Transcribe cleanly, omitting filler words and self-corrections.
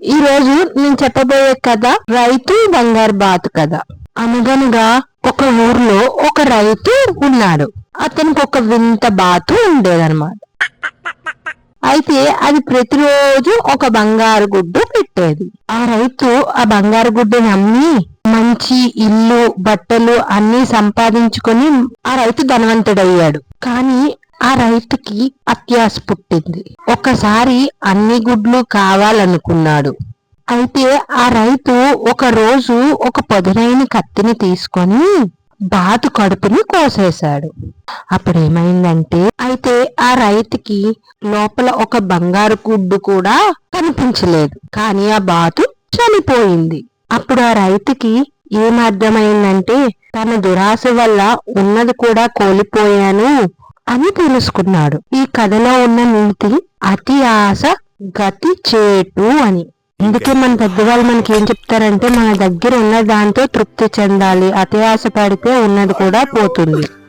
ఈ రోజు నేను చెప్పబోయే కథ రైతు బంగారు బాతు కథ. అనగనగా ఒక ఊర్లో ఒక రైతు ఉన్నాడు. అతనికి ఒక వింత బాతు ఉండేదన్నమాట. అయితే అది ప్రతిరోజు ఒక బంగారు గుడ్డు పెట్టేది. ఆ రైతు ఆ బంగారు గుడ్డుని అమ్మి మంచి ఇల్లు, బట్టలు అన్ని సంపాదించుకొని ఆ రైతు ధనవంతుడయ్యాడు. కానీ ఆ రైతుకి అత్యాశ పుట్టింది. ఒకసారి అన్ని గుడ్లు కావాలనుకున్నాడు. అయితే ఆ రైతు ఒక రోజు ఒక పదునైన కత్తిని తీసుకొని బాతు కడుపుని కోసేశాడు. అప్పుడేమైందంటే ఆ రైతుకి లోపల ఒక బంగారు గుడ్డు కూడా కనిపించలేదు. కానీ ఆ బాతు చనిపోయింది. అప్పుడు ఆ రైతుకి ఏమర్థమైందంటే తన దురాశ వల్ల ఉన్నది కూడా కోల్పోయాను అని తెలుసుకున్నాడు. ఈ కథలో ఉన్న నీతి అతి ఆశ గతి చేటు అని. అందుకే మన పెద్దవాళ్ళు మనకి ఏం చెప్తారంటే మన దగ్గర ఉన్న దాంతో తృప్తి చెందాలి, అతి ఆశ పడితే ఉన్నది కూడా పోతుంది.